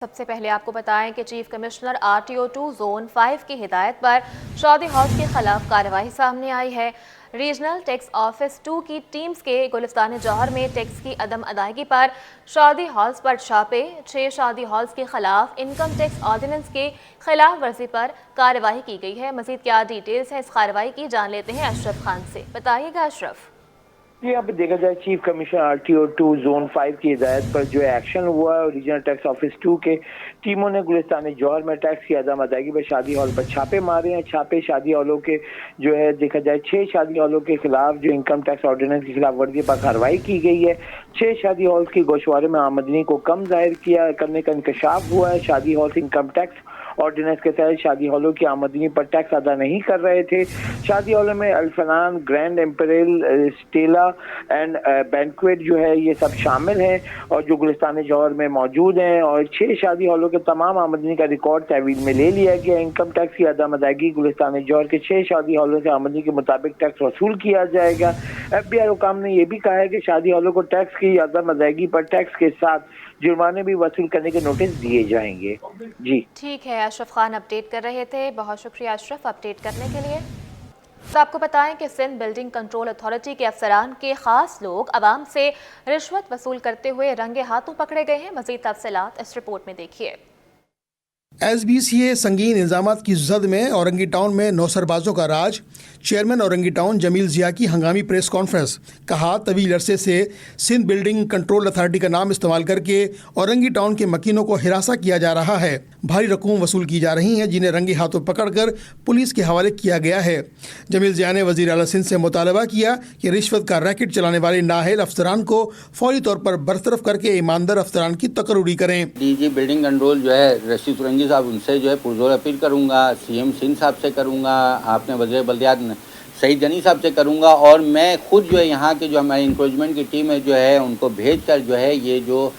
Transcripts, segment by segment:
سب سے پہلے آپ کو بتائیں کہ چیف کمشنر RTO2 زون 5 کی ہدایت پر شادی ہالز کے خلاف کارروائی سامنے آئی ہے۔ ریجنل ٹیکس آفس 2 کی ٹیمز کے گلستان جوہر میں ٹیکس کی عدم ادائیگی پر شادی ہالز پر چھاپے، 6 شادی ہالز کے خلاف انکم ٹیکس آرڈیننس کے خلاف ورزی پر کارروائی کی گئی ہے۔ مزید کیا ڈیٹیلز ہے اس کارروائی کی، جان لیتے ہیں اشرف خان سے۔ بتائیے گا اشرف۔ جی، اب دیکھا جائے چیف کمشنر RTO2 زون 5 کی ہدایت پر جو ایکشن ہوا ہے، ریجنل ٹیکس آفس 2 کے ٹیموں نے گلستان جوہر میں ٹیکس کی عدم ادائیگی پر شادی ہال پر چھاپے مارے ہیں۔ چھاپے شادی ہالوں کے جو ہے دیکھا جائے 6 شادی ہالوں کے خلاف جو انکم ٹیکس آرڈیننس کی خلاف ورزی پر کارروائی کی گئی ہے۔ 6 شادی ہالز کی گوشوارے میں آمدنی کو کم ظاہر کرنے کا انکشاف ہوا ہے۔ شادی ہالز انکم ٹیکس آرڈیننس کے تحت شادی ہالوں کی آمدنی پر ٹیکس ادا نہیں کر رہے تھے۔ شادی ہالوں میں Alfanan, grand imperial, Stella and banquet جو ہے یہ سب شامل ہیں اور جو گلستان جوہر میں موجود ہیں، اور 6 شادی ہالوں کے تمام آمدنی کا ریکارڈ تحویل میں لے لیا گیا۔ انکم ٹیکس کی عدم ادائیگی گلستان جوہر کے 6 شادی ہالوں سے آمدنی کے مطابق ٹیکس وصول کیا جائے گا۔ FBI حکام نے یہ بھی کہا ہے کہ شادی ہالوں کو ٹیکس کی عدم ادائیگی پر ٹیکس کے ساتھ جرمانے بھی وصول کرنے کے نوٹس دیے جائیں گے۔ جی ٹھیک ہے، اشرف خان اپڈیٹ کر رہے تھے، بہت شکریہ اشرف اپڈیٹ کرنے کے لیے۔ تو آپ کو بتائیں کہ سندھ بلڈنگ کنٹرول اتھارٹی کے افسران کے خاص لوگ عوام سے رشوت وصول کرتے ہوئے رنگے ہاتھوں پکڑے گئے ہیں۔ مزید تفصیلات اس رپورٹ میں دیکھیے۔ SBCA سنگین الزامات کی زد میں اورنگی ٹاؤن میں 9 سربازوں کا راج، چیئرمین اورنگی ٹاؤن جمیل ضیاء کی ہنگامی پریس کانفرنس۔ کہا طویل عرصے سے سندھ بلڈنگ کنٹرول اتھارٹی کا نام استعمال کر کے اورنگی ٹاؤن کے مکینوں کو ہراساں کیا جا رہا ہے، بھاری رقوم وصول کی جا رہی ہیں جنہیں رنگے ہاتھوں پکڑ کر پولیس کے حوالے کیا گیا ہے۔ جمیل ضیاء نے وزیر اعلیٰ سندھ سے مطالبہ کیا کہ رشوت کا ریکٹ چلانے والے نااہل افسران کو فوری طور پر برطرف کر کے ایماندار افسران کی تقرری کریں۔ DG بلڈنگ کنٹرول جو ہے رشید سرنگی صاحب، ان سے جو ہے پرزور اپیل کروں گا، CM سندھ صاحب سے کروں گا، آپ نے وزیر بلدیات سعید جنی صاحب سے کروں گا، اور میں خود جو ہے یہاں کے جو ہماری انکروچمنٹ کی ٹیم ہے جو ہے ان کو بھیج کر جو ہے یہ جو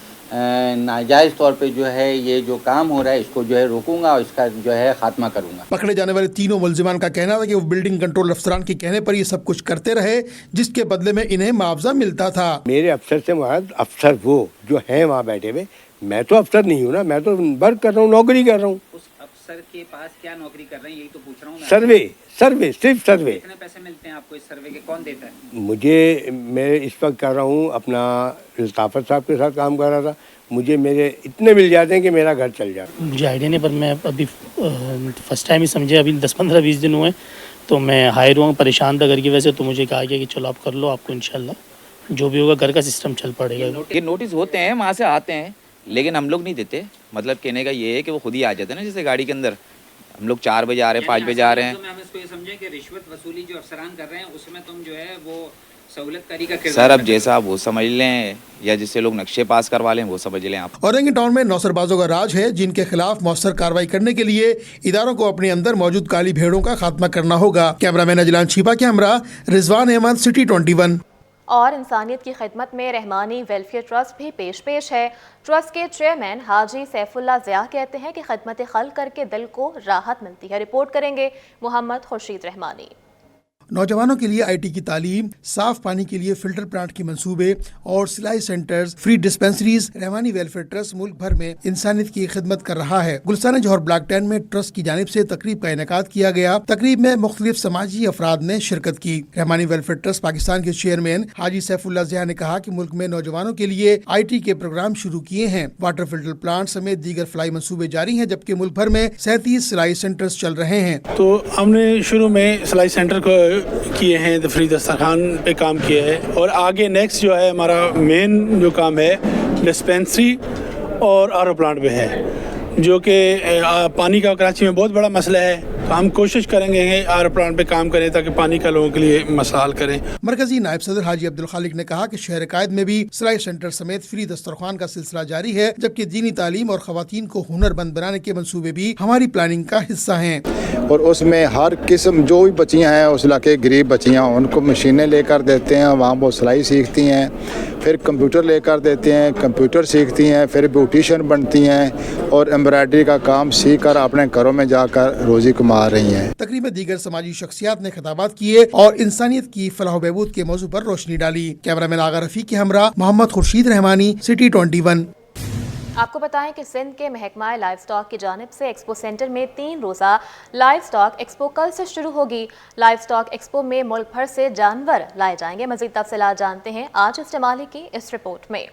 ناجائز طور پہ جو ہے یہ جو کام ہو رہا ہے اس کو جو ہے روکوں گا اور اس کا جو ہے خاتمہ کروں گا۔ پکڑے جانے والے تینوں ملزمان کا کہنا تھا کہ وہ بلڈنگ کنٹرول افسران کے کہنے پر یہ سب کچھ کرتے رہے جس کے بدلے میں انہیں معاوضہ ملتا تھا۔ میرے افسر سے مراد افسر وہ جو ہیں وہاں بیٹھے ہوئے، میں تو افسر نہیں ہوں نا، میں تو ورک کر رہا ہوں، نوکری کر رہا ہوں۔ اس افسر کے پاس کیا نوکری کر رہے ہیں یہی تو پوچھ رہا ہوں میں۔ سروے صرف سروے۔ کتنے پیسے ملتے ہیں آپ کو اس سروے کے، کون دیتا ہے؟ میں اس وقت کر رہا ہوں اپنا الطافت صاحب کے ساتھ کام کر رہا تھا، مجھے میرے اتنے مل جاتے ہیں کہ میرا گھر چل جاتا ہے۔ مجھے آئیڈیا نہیں، پر میں ابھی فرسٹ ٹائم ہی سمجھے، ابھی 10-15-20 دن ہوئے تو میں ہائر ہوا، پریشان تھا گھر کی وجہ سے، تو مجھے کہا گیا کہ چلو آپ کر لو، آپ کو انشاءاللہ جو بھی ہوگا گھر کا سسٹم چل پڑے گا۔ یہ نوٹس ہوتے ہیں وہاں سے آتے ہیں لیکن ہم لوگ نہیں دیتے، مطلب کہنے کا یہ ہے کہ وہ خود ہی آ جاتے ہیں نا، جیسے گاڑی کے اندر ہم لوگ 4 بجے آ رہے ہیں، 5 بجے آ رہے ہیں۔ ہم اس کو یہ سمجھیں کہ رشوت وصولی جو افسران کر رہے ہیں اس میں تم جو ہے وہ سہولت کاری کا کردار۔ سر اب جیسا آپ وہ سمجھ لیں یا جس سے لوگ نقشے پاس کروا لیں وہ سمجھ لیں آپ۔ اورنگی ٹاؤن میں 9 سربازوں کا راج ہے جن کے خلاف مؤثر کارروائی کرنے کے لیے اداروں کو اپنے اندر موجود کالی بھیڑوں کا خاتمہ کرنا ہوگا۔ کیمرہ مین اجلان چھیپا کے ہمراہ رضوان احمد، سٹی 21۔ اور انسانیت کی خدمت میں رحمانی ویلفیئر ٹرسٹ بھی پیش ہے۔ ٹرسٹ کے چیئرمین حاجی سیف اللہ ضیاء کہتے ہیں کہ خدمت خلق کر کے دل کو راحت ملتی ہے۔ رپورٹ کریں گے محمد خورشید رحمانی۔ نوجوانوں کے لیے IT کی تعلیم، صاف پانی کے لیے فلٹر پلانٹ کے منصوبے اور سلائی سینٹرز، فری ڈسپنسریز، رحمانی ویلفیئر ٹرسٹ ملک بھر میں انسانیت کی خدمت کر رہا ہے۔ گلستان جوہر بلاک 10 میں ٹرسٹ کی جانب سے تقریب کا انعقاد کیا گیا۔ تقریب میں مختلف سماجی افراد نے شرکت کی۔ رحمانی ویلفیئر ٹرسٹ پاکستان کے چیئرمین حاجی سیف اللہ ضیاء نے کہا کہ ملک میں نوجوانوں کے لیے IT کے پروگرام شروع کیے ہیں۔ واٹر فلٹر پلانٹ سمیت دیگر فلائی منصوبے جاری ہیں، جبکہ ملک بھر میں 37 سلائی سینٹرز چل رہے ہیں۔ تو ہم نے شروع میں سلائی سینٹر کو کیے ہیں، فری دسترخوان پہ کام کیا ہے، اور آگے نیکسٹ جو ہے ہمارا مین جو کام ہے ڈسپینسری اور RO پلانٹ پہ ہے، جو کہ پانی کا کراچی میں بہت بڑا مسئلہ ہے۔ تو ہم کوشش کریں گے کہ RO پلانٹ پہ کام کریں تاکہ پانی کا لوگوں کے لیے مسئلہ حل کریں۔ مرکزی نائب صدر حاجی عبدالخالق نے کہا کہ شہر قائد میں بھی سلائی سینٹر سمیت فری دسترخوان کا سلسلہ جاری ہے، جبکہ دینی تعلیم اور خواتین کو ہنر مند بنانے کے منصوبے بھی ہماری پلاننگ کا حصہ ہیں، اور اس میں ہر قسم جو بھی بچیاں ہیں اس علاقے غریب بچیاں، ان کو مشینیں لے کر دیتے ہیں، وہاں وہ سلائی سیکھتی ہیں، پھر کمپیوٹر لے کر دیتے ہیں، کمپیوٹر سیکھتی ہیں، پھر بیوٹیشین بنتی ہیں اور ایمبرائڈری کا کام سیکھ کر اپنے گھروں میں جا کر روزی کما رہی ہیں۔ تقریب میں دیگر سماجی شخصیات نے خطابات کیے اور انسانیت کی فلاح و بہبود کے موضوع پر روشنی ڈالی۔ کیمرہ مین آغا رفیق کے ہمراہ محمد خورشید رحمانی، سٹی 21۔ آپ کو بتائیں کہ سندھ کے محکمہ لائف سٹاک کی جانب سے ایکسپو سینٹر میں 3 روزہ لائف سٹاک ایکسپو کل سے شروع ہوگی۔ لائف سٹاک ایکسپو میں ملک بھر سے جانور لائے جائیں گے۔ مزید تفصیلات جانتے ہیں آج استعمالی کی اس رپورٹ میں۔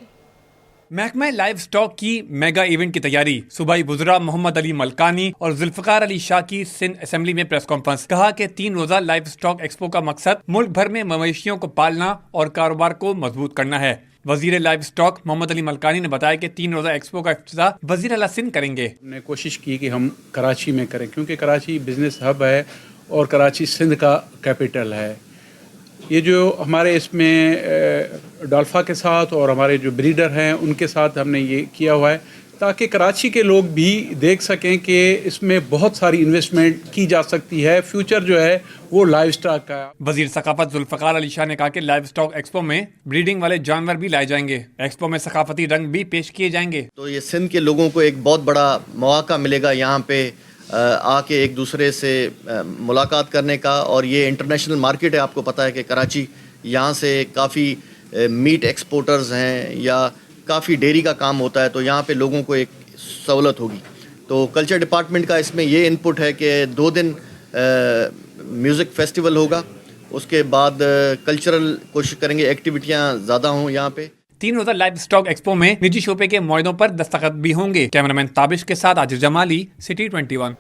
محکمہ لائف سٹاک کی میگا ایونٹ کی تیاری، صوبائی وزراء محمد علی ملکانی اور ذوالفقار علی شاہ کی سندھ اسمبلی میں پریس کانفرنس۔ کہا کہ 3 روزہ لائف سٹاک ایکسپو کا مقصد ملک بھر میں مویشیوں کو پالنا اور کاروبار کو مضبوط کرنا ہے۔ وزیر لائف سٹاک محمد علی ملکانی نے بتایا کہ 3 روزہ ایکسپو کا افتتاح وزیر اعلیٰ سندھ کریں گے۔ ہم نے کوشش کی کہ ہم کراچی میں کریں، کیونکہ کراچی بزنس ہب ہے اور کراچی سندھ کا کیپٹل ہے۔ یہ جو ہمارے اس میں ڈالفا کے ساتھ اور ہمارے جو بریڈر ہیں ان کے ساتھ ہم نے یہ کیا ہوا ہے تاکہ کراچی کے لوگ بھی دیکھ سکیں کہ اس میں بہت ساری انویسٹمنٹ کی جا سکتی ہے، فیوچر جو ہے وہ لائف سٹاک کا۔ وزیر ثقافت ذوالفقار علی شاہ نے کہا کہ لائف سٹاک ایکسپو میں بریڈنگ والے جانور بھی لائے جائیں گے۔ ایکسپو میں ثقافتی رنگ بھی پیش کیے جائیں گے۔ تو یہ سندھ کے لوگوں کو ایک بہت بڑا مواقع ملے گا یہاں پہ آ کے ایک دوسرے سے ملاقات کرنے کا، اور یہ انٹرنیشنل مارکیٹ ہے۔ آپ کو پتہ ہے کہ کراچی یہاں سے کافی میٹ ایکسپورٹرز ہیں یا کافی ڈیری کا کام ہوتا ہے، تو یہاں پہ لوگوں کو ایک سہولت ہوگی۔ تو کلچر ڈپارٹمنٹ کا اس میں یہ انپٹ ہے کہ 2 دن میوزک فیسٹیول ہوگا، اس کے بعد کلچرل کوشش کریں گے ایکٹیویٹیاں زیادہ ہوں یہاں پہ۔ 3 روزہ لائف سٹاک ایکسپو میں نجی شعبے کے معاہدوں پر دستخط بھی ہوں گے۔ کیمرامین تابش کے ساتھ عاجز جمالی، سٹی 21۔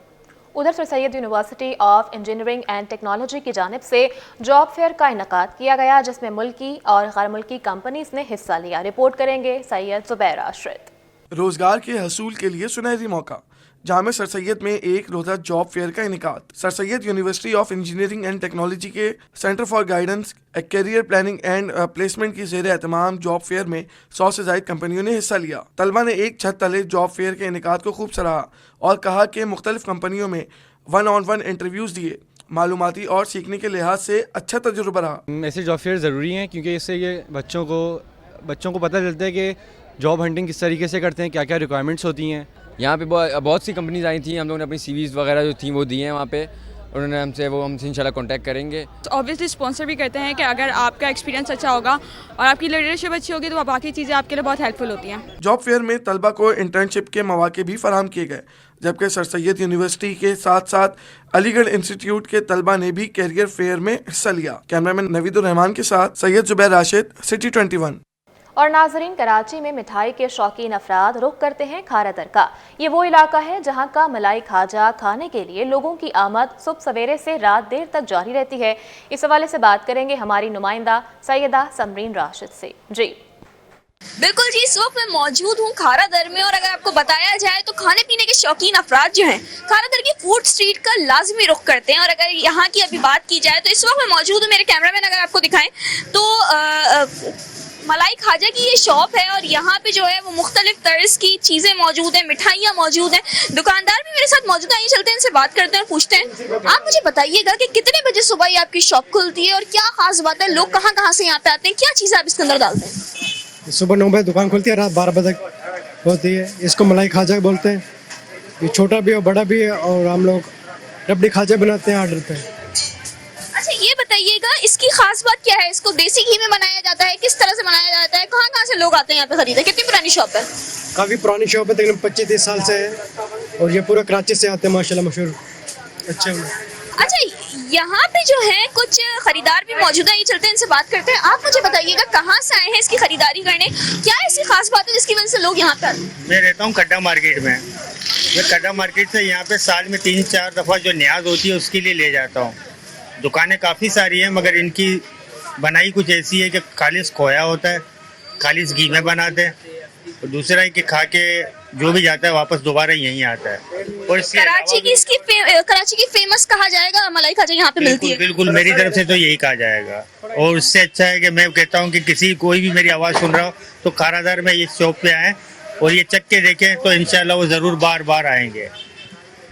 ادھر Sir Syed university of engineering and technology کی جانب سے جاب فیئر کا انعقاد کیا گیا، جس میں ملکی اور غیر ملکی کمپنیز نے حصہ لیا۔ رپورٹ کریں گے سید زبیر راشد۔ روزگار کے حصول کے لیے سنہری موقع، جامع سر سید میں 1 روزہ جاب فیئر کا انعقاد۔ Sir Syed university of engineering and technology کے centre for guidance career planning and placement کی زیر اہتمام جاب فیئر میں 100 سے زائد کمپنیوں نے حصہ لیا۔ طلبہ نے ایک چھت تلے جاب فیئر کے انعقاد کو خوب سراہا اور کہا کہ مختلف کمپنیوں میں 1-on-1 انٹرویوز دیے، معلوماتی اور سیکھنے کے لحاظ سے اچھا تجربہ رہا۔ ایسے جاب فیئر ضروری ہیں کیونکہ اس سے یہ بچوں کو پتہ چلتا ہے کہ جاب ہنٹنگ کس طریقے سے کرتے ہیں، کیا کیا ریکوائرمنٹس ہوتی ہیں۔ یہاں پہ بہت سی کمپنیز آئی تھیں، ہم لوگوں نے اپنی سی ویز وغیرہ جو تھیں وہ دی ہیں وہاں پہ، انہوں نے ہم سے انشاءاللہ کانٹیکٹ کریں گے۔ اوبیسلی اسپانسر بھی کرتے ہیں کہ اگر آپ کا ایکسپیرینس اچھا ہوگا اور آپ کی لیڈرشپ اچھی ہوگی تو باقی چیزیں آپ کے لیے بہت ہیلپ فل ہوتی ہیں۔ جاب فیئر میں طلبہ کو انٹرنشپ کے مواقع بھی فراہم کیے گئے، جبکہ سر سید یونیورسٹی کے ساتھ ساتھ علی گڑھ انسٹیٹیوٹ کے طلبہ نے بھی کیریئر فیئر میں حصہ لیا۔ کیمرامین نوید الرحمان کے ساتھ سید زبیر راشد، سٹی 21۔ اور ناظرین، کراچی میں مٹھائی کے شوقین افراد رخ کرتے ہیں کھارا در کا۔ یہ وہ علاقہ ہے جہاں کا ملائی کھاجا کھانے کے لیے لوگوں کی آمد صبح سویرے سے رات دیر تک جاری رہتی ہے۔ اس حوالے سے بات کریں گے ہماری نمائندہ سیدہ سمرین راشد سے۔ جی بالکل جی، اس وقت میں موجود ہوں کھارا در میں، اور اگر آپ کو بتایا جائے تو کھانے پینے کے شوقین افراد جو ہیں کھارا در کی فوڈ اسٹریٹ کا لازمی رخ کرتے ہیں۔ اور اگر یہاں کی ابھی بات کی جائے تو اس وقت میں موجود ہوں، میرے کیمرہ مین اگر آپ کو دکھائیں تو ملائی کھاجا کی یہ شاپ ہے، اور یہاں پہ جو ہے وہ مختلف طرز کی چیزیں موجود ہیں، مٹھائیاں موجود ہیں، دکاندار بھی میرے ساتھ موجود ہیں۔ آئیے چلتے ہیں ان سے بات کرتے ہیں اور پوچھتے ہیں۔ آپ مجھے بتائیے گا کہ کتنے بجے صبح یہ آپ کی شاپ کھلتی ہے اور کیا خاص بات ہے، لوگ کہاں کہاں سے یہاں پہ آتے ہیں، کیا چیزیں آپ اس کے اندر ڈالتے ہیں؟ صبح 9 بجے دکان کھلتی ہے، رات 12 بجے تک ہوتی ہے۔ اس کو ملائی کھاجا بولتے ہیں۔ یہ چھوٹا بھی ہے بڑا بھی ہے، اور ہم لوگ ربڑی کھاجا بناتے ہیں آرڈر پہ۔ اچھا یہ بتائیے گا اس کی خاص بات کیا ہے؟ اس کو دیسی گھی میں بنایا جاتا ہے، کس طرح سے بنایا جاتا ہے، کہاں کہاں سے لوگ آتے ہیں یہاں پہ خریدنے؟ کتنی پرانی شاپ ہے؟ کافی پرانی شاپ ہے، تقریباً 25-30 سال سے ہے، اور یہ پورا کراچی سے آتے ہیں ماشاءاللہ، مشہور اچھے ہیں۔ اچھا یہاں پہ جو ہے کچھ خریدار بھی موجود ہیں، یہ چلتے ہیں ان سے بات کرتے ہیں۔ آپ مجھے بتائیے گا کہاں سے آئے ہیں اس کی خریداری کرنے، کیا ایسی خاص بات ہے جس کی وجہ سے لوگ یہاں پہ آتے ہیں؟ میں رہتا ہوں کھڈا مارکیٹ میں، میں کھڈا مارکیٹ سے یہاں پہ سال میں 3-4 دفعہ جو نیاز ہوتی ہے اس کے لیے لے جاتا ہوں۔ دکانیں کافی ساری ہیں مگر ان کی بنائی کچھ ایسی ہے کہ خالص کھویا ہوتا ہے، خالص گھی میں بناتے ہیں، اور دوسرا ہے کہ کھا کے جو بھی جاتا ہے واپس دوبارہ یہیں آتا ہے۔ اور اس کراچی کی فیمس کہا جائے گا ملائی کھاجا یہاں پہ ملتی ہے؟ بالکل میری طرف سے تو یہی کہا جائے گا، اور اس سے اچھا ہے کہ میں کہتا ہوں کہ کوئی بھی میری آواز سن رہا ہو تو کھارا در میں اس شاپ پہ آئیں اور یہ چکھ کے دیکھیں تو انشاءاللہ وہ ضرور بار بار آئیں گے۔